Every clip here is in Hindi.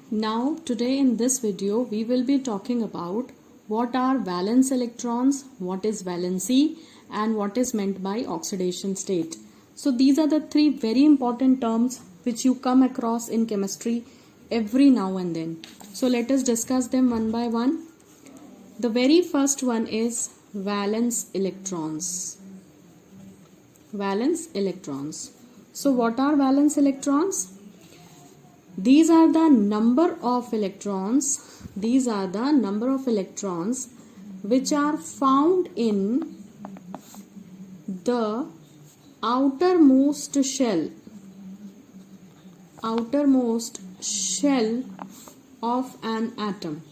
Now today in this video we will be talking about what are valence electrons, what is valency and what is meant by oxidation state. So these are the three very important terms which you come across in chemistry every now and then. So let us discuss them one by one. The very first one is valence electrons. Valence electrons. So what are valence electrons? These are the number of electrons. These are the number of electrons which are found in the outermost shell. Outermost shell of an atom.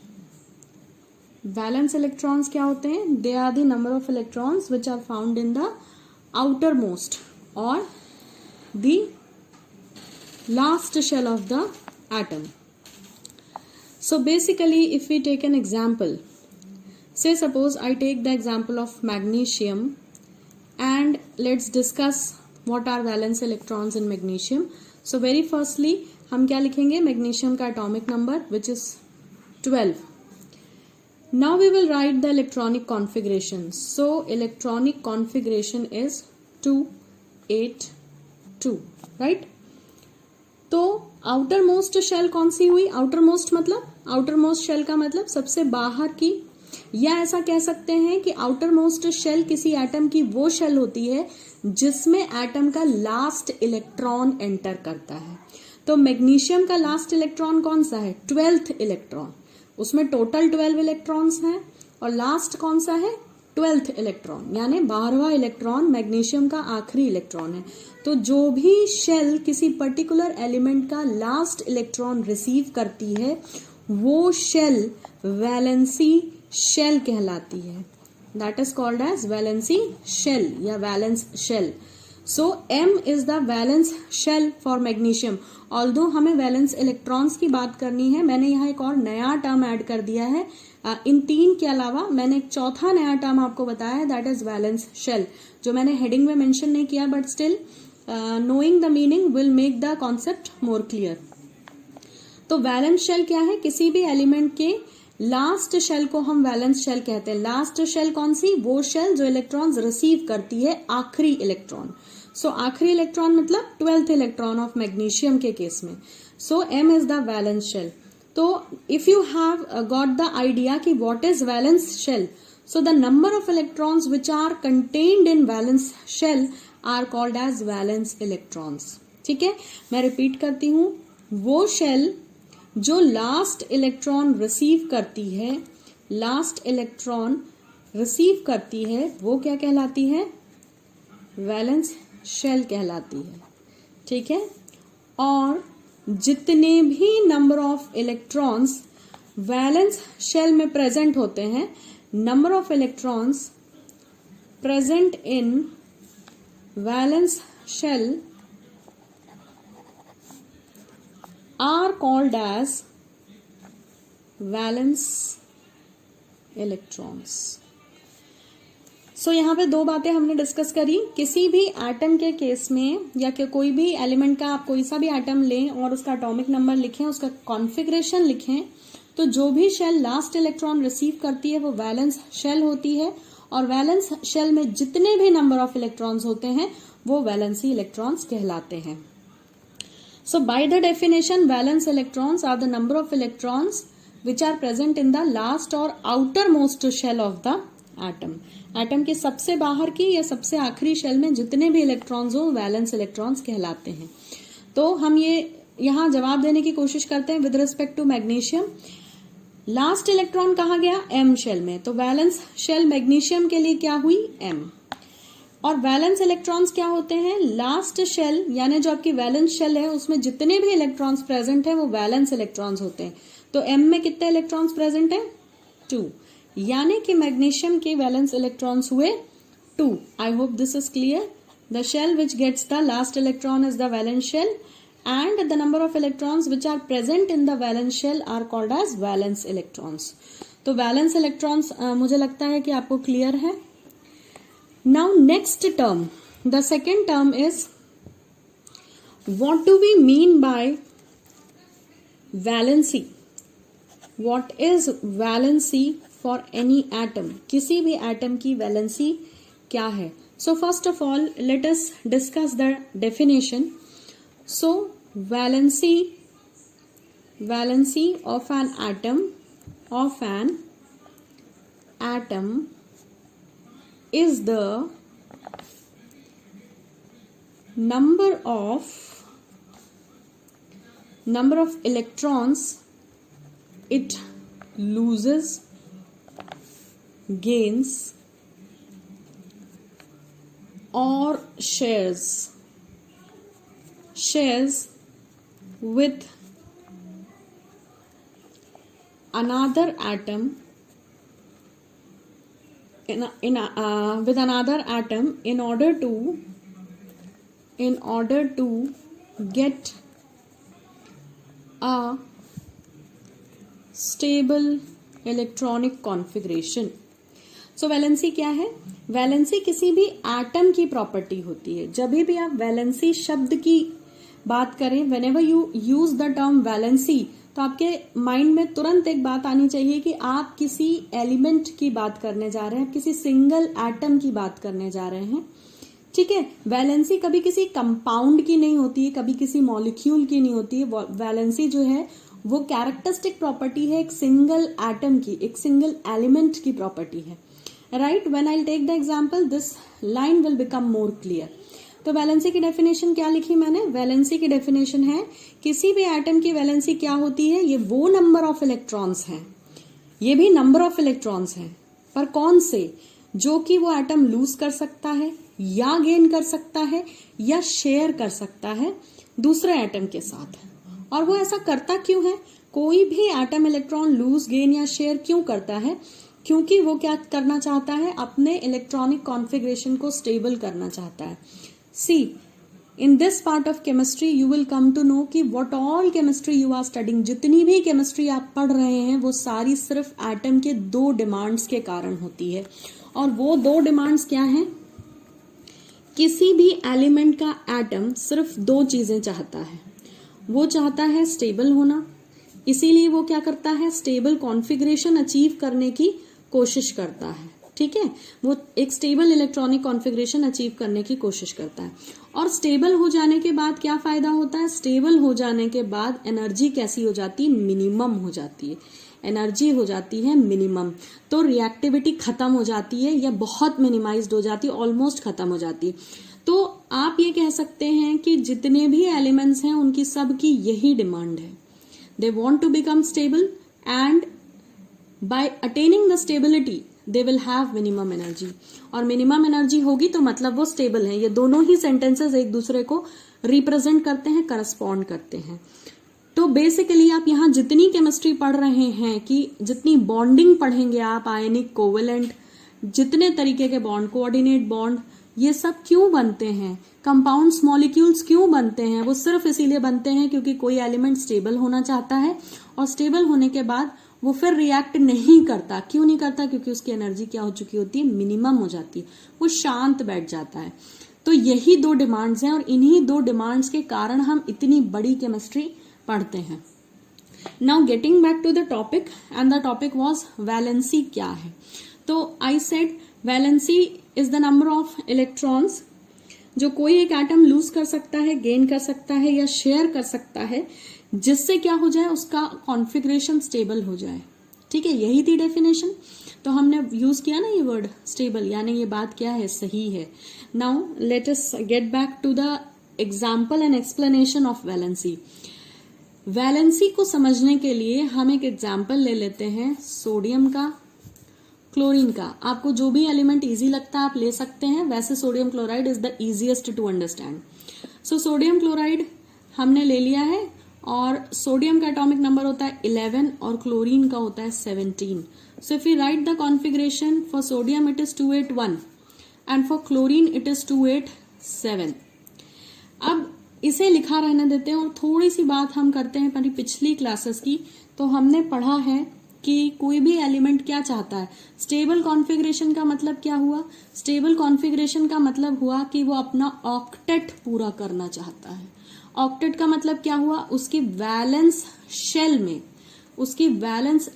Valence electrons क्या होते हैं? They are the number of electrons which are found in the outermost or the last shell of the atom. So basically if we take an example, say suppose I take the example of magnesium and let's discuss what are valence electrons in magnesium. So very firstly हम क्या लिखेंगे? Magnesium का atomic number which is 12. Now we will write the electronic configuration. So electronic configuration is 282, right? तो आउटर मोस्ट शेल कौन सी हुई? आउटर मोस्ट मतलब आउटर मोस्ट शेल का मतलब सबसे बाहर की, या ऐसा कह सकते हैं कि आउटर मोस्ट शेल किसी एटम की वो शेल होती है जिसमें एटम का लास्ट इलेक्ट्रॉन एंटर करता है. तो मैग्नीशियम का लास्ट इलेक्ट्रॉन कौन सा है? 12th electron. उसमें टोटल 12 इलेक्ट्रॉन्स हैं और लास्ट कौन सा है? 12th इलेक्ट्रॉन, यानी 12वां इलेक्ट्रॉन मैग्नीशियम का आखिरी इलेक्ट्रॉन है. तो जो भी शेल किसी पर्टिकुलर एलिमेंट का लास्ट इलेक्ट्रॉन रिसीव करती है वो शेल वैलेंसी शेल कहलाती है. That is called as valency shell या valence shell. So M is the valence shell for magnesium. Although हमें वैलेंस इलेक्ट्रॉन्स की बात करनी है, मैंने यहाँ एक और नया टर्म ऐड कर दिया है. इन तीन के अलावा मैंने एक चौथा नया टर्म आपको बताया है, दैट इज वैलेंस शेल, जो मैंने हेडिंग में मेंशन नहीं किया, but still knowing the meaning will make the concept more clear. तो वैलेंस शेल क्या है? किसी भी एलिमेंट के लास्ट शेल को हम वैलेंस शेल कहते हैं. लास्ट शेल कौन सी? वो शेल जो इलेक्ट्रॉन्स रिसीव करती है आखिरी इलेक्ट्रॉन. सो आखिरी इलेक्ट्रॉन मतलब 12th इलेक्ट्रॉन ऑफ मैग्नीशियम के केस में. So M is the valence shell. तो if you have got the idea कि what is valence shell, so the number of electrons which are contained in valence shell are called as valence electrons. ठीक है, मैं रिपीट करती हूं. वो शेल जो लास्ट इलेक्ट्रॉन रिसीव करती है, लास्ट इलेक्ट्रॉन रिसीव करती है, वो क्या कहलाती है? वैलेंस शेल कहलाती है. ठीक है, और जितने भी number of electrons valence shell में प्रेजेंट होते हैं, number of electrons present in valence shell are called as valence electrons. So यहाँ पे दो बातें हमने डिस्कस करी. किसी भी एटम के केस में या कि कोई भी एलिमेंट का आप कोई सा भी एटम लें और उसका एटॉमिक नंबर लिखें, उसका कॉन्फ़िगरेशन लिखें, तो जो भी शेल लास्ट इलेक्ट्रॉन रिसीव करती है वो वैलेंस शेल होती है, और वैलेंस शेल में जितने भी नंबर ऑफ इलेक्ट्रॉन्स होते हैं वो वैलेंसी इलेक्ट्रॉन्स कहलाते हैं. So by the definition valence electrons are the number of electrons which are present in the last और outermost shell of the atom. Atom के सबसे बाहर की या सबसे आखिरी शेल में जितने भी इलेक्ट्रॉन्स हो वैलेंस इलेक्ट्रॉन्स कहलाते हैं. तो हम ये यहाँ जवाब देने की कोशिश करते हैं with respect to magnesium. Last electron कहाँ गया? M शेल में. तो वैलेंस शेल मैग्नीशियम के लिए क्या हुई? M. और वैलेंस इलेक्ट्रॉन्स क्या होते हैं? लास्ट शेल यानी जो आपकी वैलेंस शेल है उसमें जितने भी इलेक्ट्रॉन्स प्रेजेंट है वो वैलेंस इलेक्ट्रॉन्स होते हैं. तो M में कितने इलेक्ट्रॉन्स प्रेजेंट है? 2. यानी कि मैग्नीशियम के वैलेंस इलेक्ट्रॉन्स हुए 2. I hope this is clear. The shell which gets the last electron is the valence shell and the number of electrons which are present in the valence shell are called as valence electrons. तो valence electrons मुझे लगता है कि आपको क्लियर है. Now next term, the second term is what do we mean by valency, what is valency for any atom, किसी भी एटम की वैलेंसी क्या है? So first of all let us discuss the definition. So valency of an atom is the number of electrons it loses, gains or shares with another atom with another atom in order to get a stable electronic configuration. So valency क्या है? वैलेंसी किसी भी एटम की प्रॉपर्टी होती है. जब भी आप वैलेंसी शब्द की बात करें, whenever you use the term valency, तो आपके माइंड में तुरंत एक बात आनी चाहिए कि आप किसी एलिमेंट की बात करने जा रहे हैं, किसी सिंगल एटम की बात करने जा रहे हैं. ठीक है. वैलेंसी कभी किसी कंपाउंड की नहीं होती है, कभी किसी मॉलिक्यूल की नहीं होती है. वैलेंसी जो है वो कैरेक्टरिस्टिक प्रॉपर्टी है एक सिंगल एटम की, एक सिंगल एलिमेंट की प्रॉपर्टी है. Right. When I take the example this line will become more clear. तो वैलेंसी की डेफिनेशन क्या लिखी मैंने? वैलेंसी की डेफिनेशन है किसी भी एटम की वैलेंसी क्या होती है? ये वो नंबर ऑफ इलेक्ट्रॉन्स हैं, ये भी नंबर ऑफ इलेक्ट्रॉन्स हैं, पर कौन से? जो कि वो एटम लूज कर सकता है या गेन कर सकता है या शेयर कर सकता है दूसरे एटम के साथ. और वो ऐसा करता क्यों है? कोई भी एटम इलेक्ट्रॉन लूज, गेन या शेयर क्यों करता है? क्योंकि वो क्या करना चाहता है? अपने इलेक्ट्रॉनिक कॉन्फ़िगरेशन को स्टेबल करना चाहता है. See, in this part of chemistry you will come to know कि what all chemistry you are studying, जितनी भी केमिस्ट्री आप पढ़ रहे हैं वो सारी सिर्फ एटम के दो डिमांड्स के कारण होती है. और वो दो डिमांड्स क्या हैं? किसी भी एलिमेंट का एटम सिर्फ दो चीजें चाहता है. वो चाहता है स्टेबल होना, इसीलिए वो क्या करता है? स्टेबल कॉन्फ़िगरेशन अचीव करने की कोशिश करता है. ठीक है. वो एक स्टेबल इलेक्ट्रॉनिक कॉन्फ़िगरेशन अचीव करने की कोशिश करता है. और स्टेबल हो जाने के बाद क्या फायदा होता है? स्टेबल हो जाने के बाद एनर्जी कैसी हो जाती है? मिनिमम हो जाती है. एनर्जी हो जाती है मिनिमम. तो रिएक्टिविटी खत्म हो जाती है या बहुत मिनिमाइज्ड हो जाती है, ऑलमोस्ट खत्म हो जाती है. तो आप ये कह सकते हैं कि जितने भी एलिमेंट्स हैं उनकी सबकी यही डिमांड है. They want to become stable and by attaining the stability they will have minimum energy. और मिनिमम एनर्जी होगी तो मतलब वो स्टेबल है. ये दोनों ही सेंटेंसेस एक दूसरे को रिप्रेजेंट करते हैं, करस्पॉन्ड करते हैं. तो बेसिकली आप यहाँ जितनी केमिस्ट्री पढ़ रहे हैं, कि जितनी बॉन्डिंग पढ़ेंगे आप, आयनिक, कोवेलेंट, जितने तरीके के बॉन्ड, कोऑर्डिनेट बॉन्ड, ये सब क्यों बनते हैं? कंपाउंड्स, मॉलिक्यूल्स क्यों बनते हैं? वो सिर्फ इसीलिए बनते हैं क्योंकि कोई एलिमेंट स्टेबल होना चाहता है और स्टेबल होने के बाद वो फिर रिएक्ट नहीं करता. क्यों नहीं करता? क्योंकि उसकी एनर्जी क्या हो चुकी होती है? मिनिमम हो जाती है. वो शांत बैठ जाता है. तो यही दो डिमांड्स हैं और इन्हीं दो डिमांड्स के कारण हम इतनी बड़ी केमिस्ट्री पढ़ते हैं. Now getting back to the topic, and the topic was valency क्या है. तो I said valency is the number of electrons जो कोई एक एटम लूज कर सकता है, गेन कर सकता है या शेयर कर सकता है, जिससे क्या हो जाए? उसका कॉन्फ़िगरेशन स्टेबल हो जाए. ठीक है. यही थी डेफिनेशन. तो हमने यूज किया ना ये वर्ड स्टेबल, यानी ये बात क्या है? सही है. Now let us get back to the example and explanation of valency. Valency को समझने के लिए हम एक एग्जाम्पल ले लेते हैं सोडियम का, क्लोरीन का. आपको जो भी एलिमेंट इजी लगता है आप ले सकते हैं. वैसे sodium chloride is the easiest to understand. So sodium chloride हमने ले लिया है और सोडियम का एटॉमिक नंबर होता है 11 और क्लोरीन का होता है 17. So if you right the configuration for sodium it is 281 and for chlorine it is 287. अब इसे लिखा रहने देते हैं और थोड़ी सी बात हम करते हैं हमारी पिछली क्लासेस की. तो हमने पढ़ा है कि कोई भी एलिमेंट क्या चाहता है? स्टेबल कॉन्फ़िगरेशन का मतलब क्या हुआ? स्टेबल कॉन्फ़िगरेशन का मतलब हुआ कि वो अपना ऑक्टेट पूरा करना चाहता है. ऑक्टेट का मतलब क्या हुआ, उसकी वैलेंस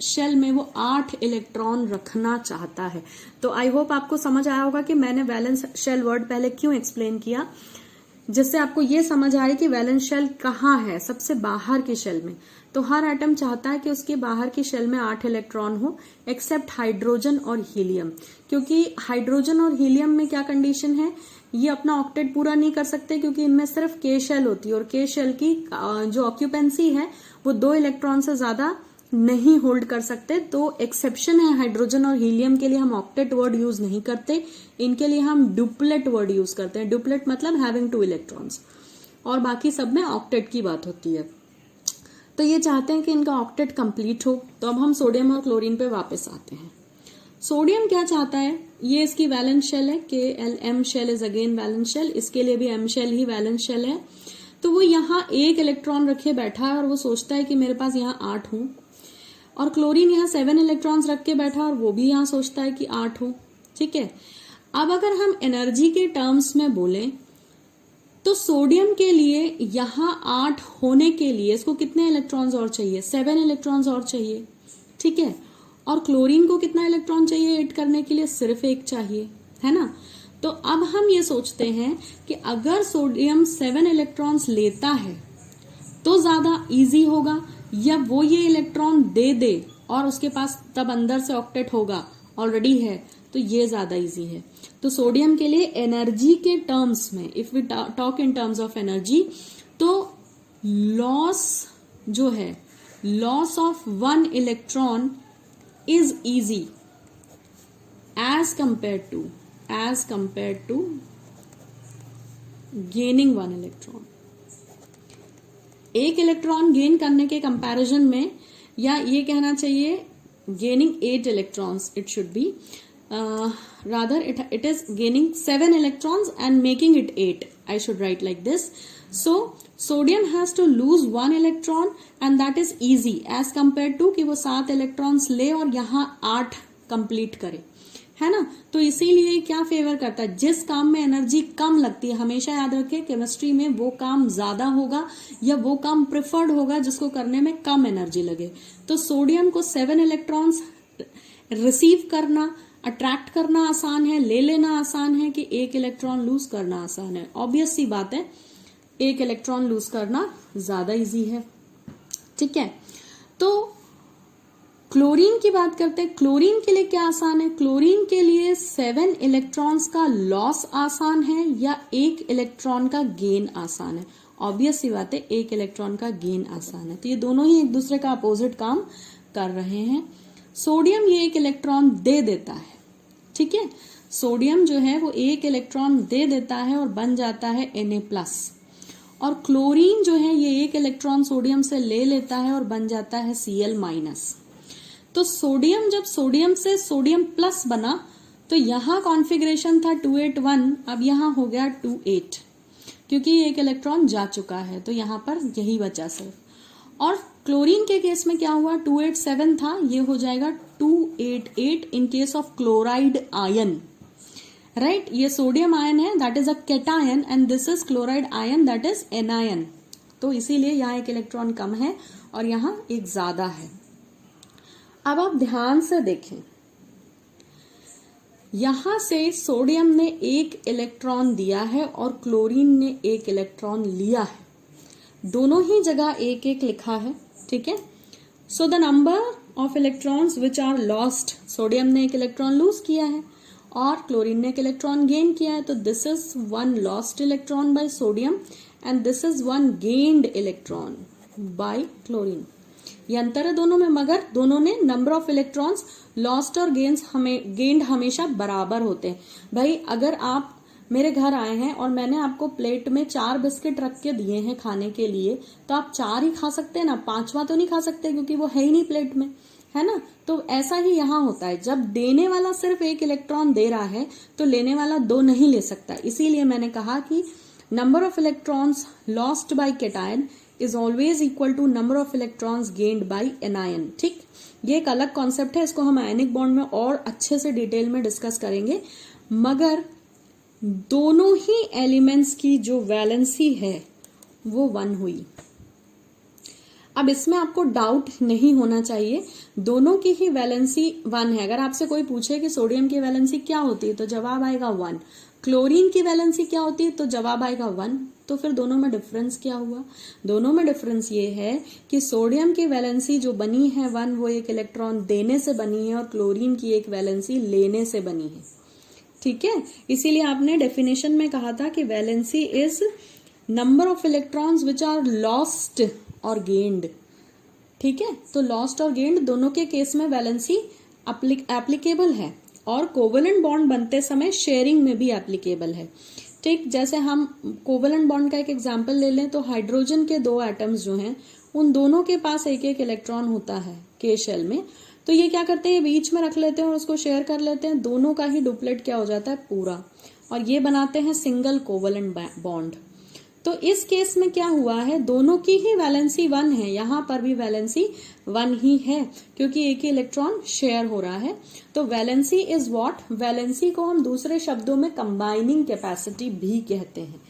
शेल में वो 8 इलेक्ट्रॉन रखना चाहता है। तो आई होप आपको समझ आया होगा कि मैंने वैलेंस शेल वर्ड पहले क्यों एक्सप्लेन किया, जिससे आपको ये समझ आए कि वैलेंस शेल कहाँ है, सबसे बाहर की शेल में। तो हर एटम चाहता है कि उसके बाहर की शेल में 8 इलेक्ट्रॉन हो, एक्सेप्ट हाइड्रोजन और हीलियम, क्योंकि हाइड्रोजन और हीलियम में क्या कंडीशन है, ये अपना ऑक्टेट पूरा नहीं कर सकते, क्योंकि इनमें सिर्फ के शेल होती है और के शेल की जो ऑक्यूपेंसी है वो 2 इलेक्ट्रॉन से ज्यादा नहीं होल्ड कर सकते। तो एक्सेप्शन है हाइड्रोजन और हीलियम के लिए हम ऑक्टेट वर्ड यूज नहीं करते, इनके लिए हम डुप्लेट वर्ड यूज करते हैं। डुप्लेट मतलब हैविंग 2 इलेक्ट्रॉन्स, और बाकी सब में ऑक्टेट की बात होती है। तो ये चाहते हैं कि इनका ऑक्टेट कंप्लीट हो। तो अब हम सोडियम और क्लोरीन पे वापस आते हैं। सोडियम क्या चाहता है, ये इसकी वैलेंस शेल है, KLM shell is again valence shell, इसके लिए भी M शेल ही वैलेंस शेल है। तो वो यहाँ 1 इलेक्ट्रॉन रखे बैठा है और वो सोचता है कि मेरे पास यहाँ 8 हो, और क्लोरीन यहाँ 7 इलेक्ट्रॉन्स रख के बैठा और वो भी यहाँ सोचता है कि 8 हो। ठीक है, अब अगर हम एनर्जी के टर्म्स में बोलें तो सोडियम के लिए यहाँ 8 होने के लिए इसको कितने इलेक्ट्रॉन्स और चाहिए, 7 इलेक्ट्रॉन्स और चाहिए। ठीक है, और क्लोरीन को कितना इलेक्ट्रॉन चाहिए 8 करने के लिए, सिर्फ 1 चाहिए, है ना। तो अब हम ये सोचते हैं कि अगर सोडियम 7 इलेक्ट्रॉन्स लेता है तो ज्यादा इजी होगा, या वो ये इलेक्ट्रॉन दे दे और उसके पास तब अंदर से ऑक्टेट होगा, ऑलरेडी है, तो ये ज्यादा इजी है। तो सोडियम के लिए एनर्जी के टर्म्स में, if we talk in terms of energy, तो लॉस जो है, loss of 1 electron is easy as compare to gaining 1 electron. 1 electron gain करने के कंपैरिजन में, या ये कहना चाहिए gaining 8 electrons, it should be rather it is gaining 7 electrons and making it 8. I should write like this. So sodium has to lose 1 electron and that is easy as compared to कि वो 7 electrons ले और यहाँ 8 complete करे, है ना। तो इसीलिए क्या फेवर करता है, जिस काम में एनर्जी कम लगती है, हमेशा याद रखें केमिस्ट्री में वो काम ज्यादा होगा या वो काम प्रिफर्ड होगा जिसको करने में कम एनर्जी लगे। तो सोडियम को 7 इलेक्ट्रॉन्स रिसीव करना, अट्रैक्ट करना आसान है, ले लेना आसान है, कि 1 इलेक्ट्रॉन लूज करना आसान है। ऑब्वियस सी बात है, 1 इलेक्ट्रॉन लूज करना ज्यादा इजी है। ठीक है, तो क्लोरीन की बात करते हैं। क्लोरीन के लिए क्या आसान है, क्लोरीन के लिए 7 इलेक्ट्रॉन्स का लॉस आसान है या 1 इलेक्ट्रॉन का गेन आसान है। ऑब्वियस सी बात है, 1 इलेक्ट्रॉन का गेन आसान है। तो ये दोनों ही एक दूसरे का अपोजिट काम कर रहे हैं। सोडियम ये 1 इलेक्ट्रॉन दे देता है, ठीक है, सोडियम जो है वो 1 इलेक्ट्रॉन दे देता है और बन जाता है Na+, और क्लोरीन जो है ये 1 इलेक्ट्रॉन सोडियम से ले लेता है और बन जाता है Cl-। तो सोडियम, जब सोडियम से सोडियम प्लस बना तो यहां कॉन्फ़िगरेशन था 281, अब यहां हो गया 28, क्योंकि 1 इलेक्ट्रॉन जा चुका है, तो यहां पर यही बचा सिर्फ। और क्लोरीन के केस में क्या हुआ, 287 था, ये हो जाएगा 288 in case of chloride ion, right. ये सोडियम आयन है, that is a cation, and this is chloride ion, that is anion. तो इसीलिए यहाँ 1 इलेक्ट्रॉन कम है और यहाँ 1 ज्यादा है। अब आप ध्यान से देखें, यहां से सोडियम ने 1 इलेक्ट्रॉन दिया है और क्लोरीन ने 1 इलेक्ट्रॉन लिया है, दोनों ही जगह 1-1 लिखा है, ठीक है। So the number of electrons which are lost, sodium ने 1 इलेक्ट्रॉन लूज किया है और क्लोरीन ने 1 इलेक्ट्रॉन गेन किया है, तो this is 1 lost electron by sodium and this is 1 gained electron by chlorine. ये अंतर है दोनों में, मगर दोनों ने नंबर ऑफ इलेक्ट्रॉन्स लॉस्ट और गेन्ड हमेशा बराबर होते हैं। भाई अगर आप मेरे घर आए हैं और मैंने आपको प्लेट में 4 बिस्किट रख के दिए हैं खाने के लिए, तो आप 4 ही खा सकते हैं ना, 5वां तो नहीं खा सकते क्योंकि वो है ही नहीं प्लेट में, है ना। तो ऐसा ही यहाँ होता है, जब देने वाला सिर्फ 1 इलेक्ट्रॉन दे रहा है तो लेने वाला 2 नहीं ले सकता। इसीलिए मैंने कहा कि number of electrons lost by cation is always equal to number of electrons gained by anion. ठीक, ये एक अलग कॉन्सेप्ट है, इसको हम आयनिक बॉन्ड में और अच्छे से डिटेल में डिस्कस करेंगे। मगर दोनों ही एलिमेंट्स की जो वैलेंसी है वो 1 हुई। अब इसमें आपको डाउट नहीं होना चाहिए, दोनों की ही वैलेंसी 1 है। अगर आपसे कोई पूछे कि सोडियम की वैलेंसी क्या होती है तो जवाब आएगा 1, क्लोरीन की वैलेंसी क्या होती है तो जवाब आएगा 1। तो फिर दोनों में डिफरेंस क्या हुआ? दोनों में डिफरेंस ये है कि सोडियम की वैलेंसी जो बनी है 1 वो एक इलेक्ट्रॉन देने से बनी है और क्लोरीन की एक वैलेंसी लेने से बनी है। ठीक है, इसीलिए आपने डेफिनेशन में कहा था कि valency is number of electrons which are lost और गेन्ड। ठीक है, तो लॉस्ट और गेन्ड दोनों के केस में वैलेंसी एप्लीकेबल है और कोवेलेंट बॉन्ड बनते समय शेयरिंग में भी एप्लीकेबल है। ठीक, जैसे हम कोवेलेंट बॉन्ड का एक एग्जांपल ले लें तो हाइड्रोजन के 2 एटम्स जो हैं उन दोनों के पास एक एक इलेक्ट्रॉन होता है के शेल में, तो ये क्या करते हैं, बीच में रख लेते हैं और उसको शेयर कर लेते हैं, दोनों का ही डुप्लेट क्या हो जाता है पूरा, और ये बनाते हैं सिंगल कोवेलेंट बॉन्ड। तो इस केस में क्या हुआ है, दोनों की ही वैलेंसी 1 है, यहां पर भी वैलेंसी 1 ही है क्योंकि एक ही इलेक्ट्रॉन शेयर हो रहा है। तो वैलेंसी इज व्हाट, वैलेंसी को हम दूसरे शब्दों में कंबाइनिंग कैपेसिटी भी कहते हैं।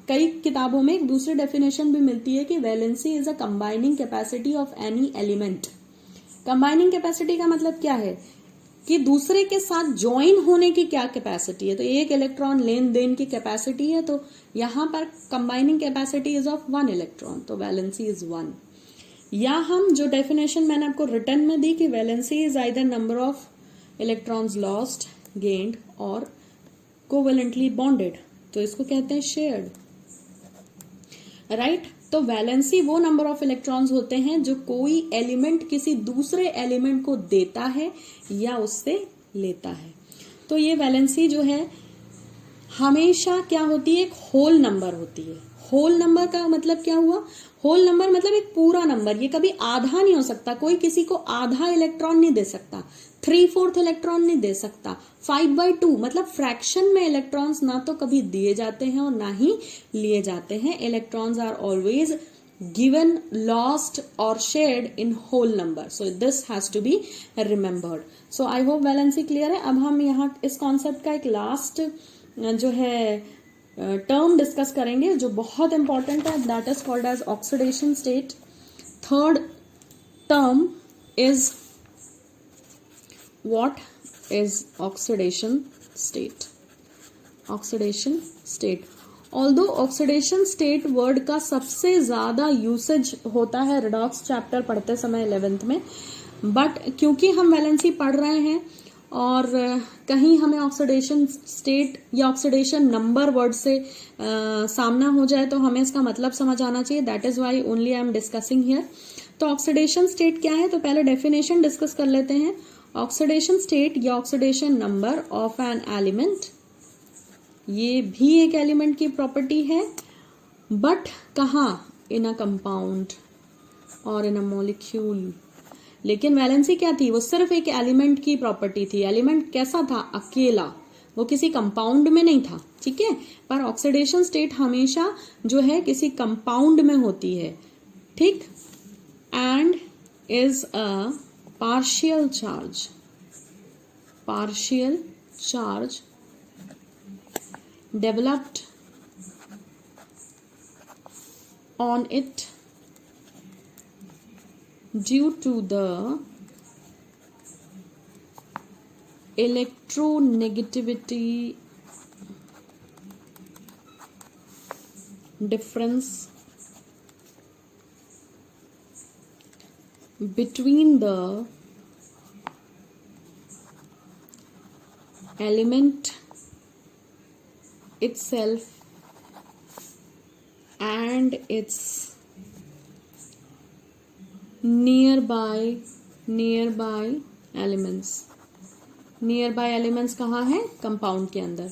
कई किताबों में एक दूसरी डेफिनेशन भी मिलती है कि valency is a combining capacity of any element. Combining capacity का मतलब क्या है कि दूसरे के साथ ज्वाइन होने की क्या कैपेसिटी है, तो एक इलेक्ट्रॉन लेन देन की कैपेसिटी है, तो यहां पर combining capacity is of 1 electron, तो वैलेंसी इज 1। या हम जो डेफिनेशन मैंने आपको रिटर्न में दी कि valency is either number of electrons lost, gained और कोवेलेंटली बॉन्डेड, तो इसको कहते हैं शेयर्ड, राइट। तो वैलेंसी वो नंबर ऑफ इलेक्ट्रॉन्स होते हैं जो कोई एलिमेंट किसी दूसरे एलिमेंट को देता है या उससे लेता है। तो ये वैलेंसी जो है हमेशा क्या होती है, एक होल नंबर होती है। होल नंबर का मतलब क्या हुआ, होल नंबर मतलब एक पूरा नंबर, ये कभी आधा नहीं हो सकता, कोई किसी को आधा इलेक्ट्रॉन नहीं दे सकता, 3/4 इलेक्ट्रॉन नहीं दे सकता, 5/2 मतलब फ्रैक्शन में इलेक्ट्रॉन्स ना तो कभी दिए जाते हैं और ना ही लिए जाते हैं। Electrons are always given, lost और shared in whole number, so this has to be remembered. So I hope valency clear है। अब हम यहाँ इस कॉन्सेप्ट का एक लास्ट जो है टर्म डिस्कस करेंगे जो बहुत इंपॉर्टेंट है, that is called as oxidation state. Third term is what is oxidation state? Oxidation state, although oxidation state word का सबसे ज्यादा यूसेज होता है रिडॉक्स चैप्टर पढ़ते समय 11th में, बट क्योंकि हम वैलेंसी पढ़ रहे हैं और कहीं हमें ऑक्सीडेशन स्टेट या ऑक्सीडेशन नंबर वर्ड से सामना हो जाए तो हमें इसका मतलब समझ आना चाहिए, that is why only I am discussing here. तो ऑक्सीडेशन स्टेट क्या है, तो पहले डेफिनेशन डिस्कस कर लेते हैं। ऑक्सीडेशन स्टेट या oxidation number of an element, ये भी एक एलिमेंट की प्रॉपर्टी है, बट कहाँ, इन अ कंपाउंड और इन अ मॉलिक्यूल। लेकिन वैलेंसी क्या थी, वो सिर्फ एक एलिमेंट की प्रॉपर्टी थी। एलिमेंट कैसा था, अकेला, वो किसी कंपाउंड में नहीं था, ठीक है। पर ऑक्सीडेशन स्टेट हमेशा जो है किसी कंपाउंड में होती है, ठीक, and is a partial charge developed on it due to the electronegativity difference between the element itself and its nearby elements। Near by elements कहाँ है, कंपाउंड के अंदर।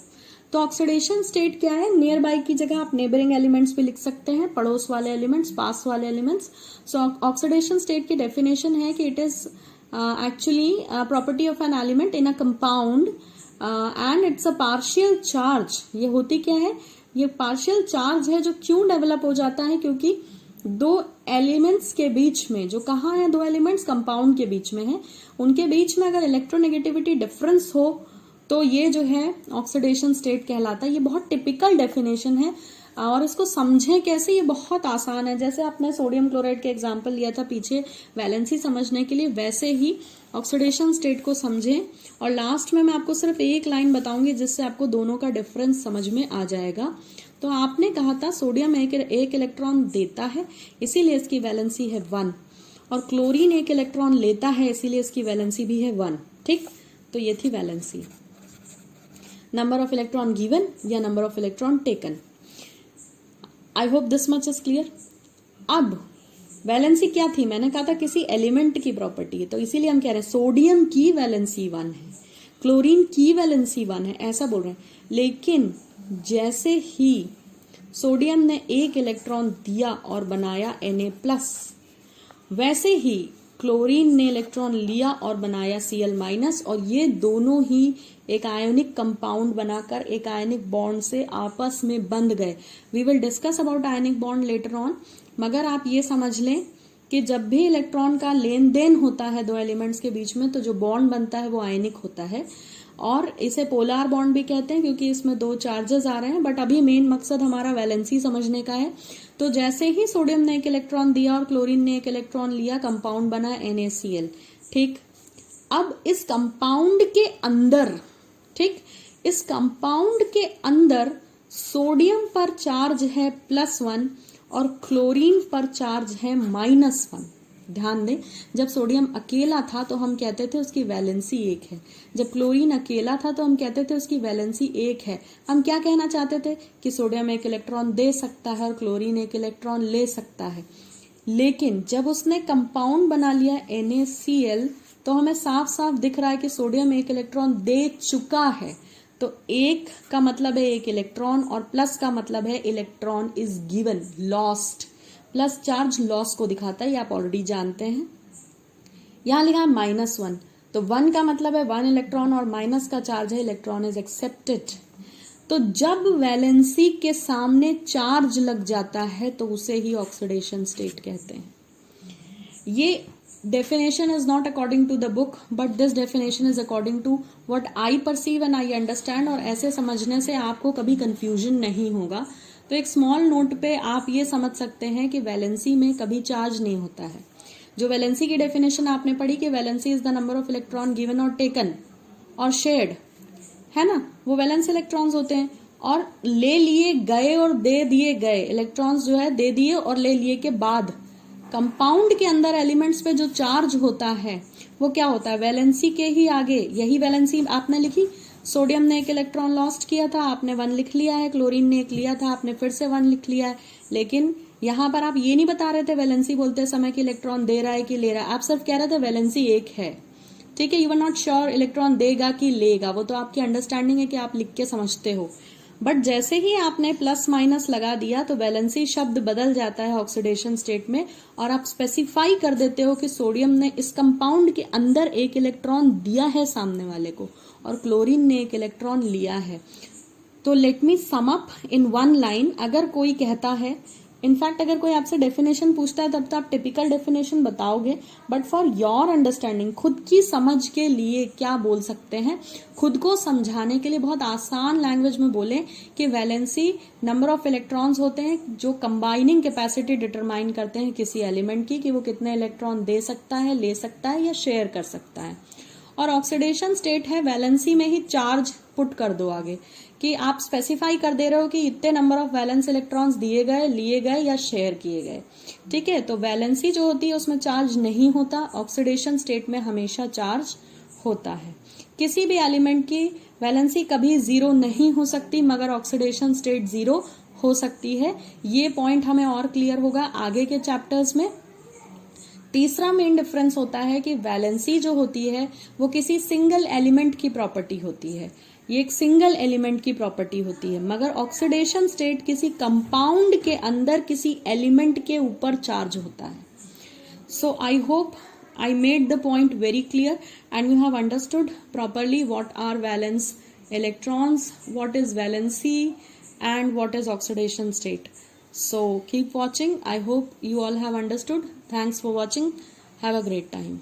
तो ऑक्सीडेशन स्टेट क्या है, नियर बाय की जगह आप नेबरिंग एलिमेंट्स भी लिख सकते हैं, पड़ोस वाले एलिमेंट्स, पास वाले एलिमेंट्स। सो ऑक्सीडेशन स्टेट की डेफिनेशन है कि it is actually property of an element in a compound and it's a partial charge. ये होती क्या है, ये पार्शियल चार्ज है जो क्यों डेवलप हो जाता है, क्योंकि दो एलिमेंट्स के बीच में, जो कहाँ है, दो एलिमेंट्स कंपाउंड के बीच में है, उनके बीच में अगर इलेक्ट्रोनेगेटिविटी डिफरेंस हो तो ये जो है ऑक्सीडेशन स्टेट कहलाता है। ये बहुत टिपिकल डेफिनेशन है, और इसको समझें कैसे, ये बहुत आसान है। जैसे आपने सोडियम क्लोराइड के एग्जाम्पल लिया था पीछे वैलेंसी समझने के लिए, वैसे ही ऑक्सीडेशन स्टेट को समझें। और लास्ट में मैं आपको सिर्फ एक लाइन बताऊंगी जिससे आपको दोनों का डिफरेंस समझ में आ जाएगा। तो आपने कहा था सोडियम एक इलेक्ट्रॉन देता है इसीलिए इसकी वैलेंसी है 1, और क्लोरीन एक इलेक्ट्रॉन लेता है इसीलिए इसकी वैलेंसी भी है 1। ठीक, तो ये थी valency, number of electron given या number of electron taken. I hope this much is clear. अब वैलेंसी क्या थी, मैंने कहा था किसी एलिमेंट की प्रॉपर्टी है, तो इसीलिए हम कह रहे हैं सोडियम की वैलेंसी 1 है, क्लोरीन की वैलेंसी 1 है, ऐसा बोल रहे हैं। लेकिन जैसे ही सोडियम ने एक इलेक्ट्रॉन दिया और बनाया Na+, वैसे ही क्लोरीन ने इलेक्ट्रॉन लिया और बनाया Cl-, और ये दोनों ही एक आयोनिक कंपाउंड बनाकर एक आयोनिक बॉन्ड से आपस में बंध गए। We will discuss about ionic bond later on, मगर आप ये समझ लें कि जब भी इलेक्ट्रॉन का लेन देन होता है दो एलिमेंट्स के बीच में, तो जो बॉन्ड बनता है वो आयनिक होता है, और इसे पोलर बॉन्ड भी कहते हैं क्योंकि इसमें दो चार्जेस आ रहे हैं। बट अभी मेन मकसद हमारा वैलेंसी समझने का है। तो जैसे ही सोडियम ने एक इलेक्ट्रॉन दिया और क्लोरीन ने एक इलेक्ट्रॉन लिया, कंपाउंड बना NaCl। ठीक, अब इस कंपाउंड के अंदर, ठीक, इस कंपाउंड के अंदर सोडियम पर चार्ज है +1 और क्लोरीन पर चार्ज है -1। ध्यान दें, जब सोडियम अकेला था तो हम कहते थे उसकी वैलेंसी 1 है, जब क्लोरीन अकेला था तो हम कहते थे उसकी वैलेंसी 1 है। हम क्या कहना चाहते थे कि सोडियम एक इलेक्ट्रॉन दे सकता है और क्लोरीन एक इलेक्ट्रॉन ले सकता है। लेकिन जब उसने कंपाउंड बना लिया NaCl, तो हमें साफ साफ दिख रहा है कि सोडियम एक इलेक्ट्रॉन दे चुका है। तो एक का मतलब है एक इलेक्ट्रॉन, और प्लस का मतलब है electron is given, lost. Plus charge loss को दिखाता है, ये आप ऑलरेडी जानते हैं। यहां लिखा है -1, तो 1 का मतलब है 1 इलेक्ट्रॉन और माइनस का चार्ज है इलेक्ट्रॉन इज एक्सेप्टेड। तो जब वैलेंसी के सामने चार्ज लग जाता है तो उसे ही ऑक्सीडेशन स्टेट कहते हैं। ये definition is not according to the book, but this definition is according to what I perceive and I understand, और ऐसे समझने से आपको कभी confusion नहीं होगा। तो एक स्मॉल नोट पे आप ये समझ सकते हैं कि वैलेंसी में कभी चार्ज नहीं होता है। जो वैलेंसी की डेफिनेशन आपने पढ़ी कि valency is the number of electron given और टेकन और शेयर्ड, है ना, वो वैलेंस इलेक्ट्रॉन्स होते हैं। और ले लिए गए और दे दिए गए इलेक्ट्रॉन्स जो है दे दिए और ले लिए के बाद कंपाउंड के अंदर एलिमेंट्स पे जो चार्ज होता है वो क्या होता है, वैलेंसी के ही आगे। यही वैलेंसी आपने लिखी, सोडियम ने एक इलेक्ट्रॉन लॉस्ट किया था, आपने 1 लिख लिया है, क्लोरीन ने एक लिया था, आपने फिर से 1 लिख लिया है। लेकिन यहां पर आप ये नहीं बता रहे थे वैलेंसी बोलते समय कि इलेक्ट्रॉन दे रहा है कि ले रहा है, आप सिर्फ कह रहे थे वैलेंसी 1 है। ठीक है, you are not sure electron देगा कि लेगा, वो तो आपकी अंडरस्टैंडिंग है कि आप लिख के समझते हो। बट जैसे ही आपने प्लस माइनस लगा दिया तो वैलेंसी शब्द बदल जाता है ऑक्सीडेशन स्टेट में, और आप स्पेसिफाई कर देते हो कि सोडियम ने इस कंपाउंड के अंदर एक इलेक्ट्रॉन दिया है सामने वाले को और क्लोरीन ने एक इलेक्ट्रॉन लिया है। तो let me sum up in 1 line. अगर कोई कहता है, इनफैक्ट अगर कोई आपसे डेफिनेशन पूछता है तब तो आप टिपिकल डेफिनेशन बताओगे, बट फॉर योर अंडरस्टैंडिंग, खुद की समझ के लिए क्या बोल सकते हैं, खुद को समझाने के लिए बहुत आसान लैंग्वेज में बोलें कि वैलेंसी नंबर ऑफ इलेक्ट्रॉन्स होते हैं जो कंबाइनिंग कैपेसिटी डिटरमाइन करते हैं किसी एलिमेंट की, कि वो कितने इलेक्ट्रॉन दे सकता है, ले सकता है या शेयर कर सकता है। और ऑक्सीडेशन स्टेट है वैलेंसी में ही चार्ज पुट कर दो आगे, कि आप स्पेसिफाई कर दे रहे हो कि इतने नंबर ऑफ वैलेंस इलेक्ट्रॉन्स दिए गए, लिए गए या शेयर किए गए। ठीक है, तो वैलेंसी जो होती है उसमें चार्ज नहीं होता, ऑक्सीडेशन स्टेट में हमेशा चार्ज होता है। किसी भी एलिमेंट की वैलेंसी कभी 0 नहीं हो सकती, मगर ऑक्सीडेशन स्टेट 0 हो सकती है। ये पॉइंट हमें और क्लियर होगा आगे के चैप्टर्स में। तीसरा मेन डिफरेंस होता है कि वैलेंसी जो होती है वो किसी सिंगल एलिमेंट की प्रॉपर्टी होती है, ये एक सिंगल एलिमेंट की प्रॉपर्टी होती है, मगर ऑक्सीडेशन स्टेट किसी कंपाउंड के अंदर किसी एलिमेंट के ऊपर चार्ज होता है। So I hope I made the point very clear and you have understood properly what are valence electrons, what is valency and what is oxidation state. So keep watching. I hope you all have understood. Thanks for watching. Have a great time.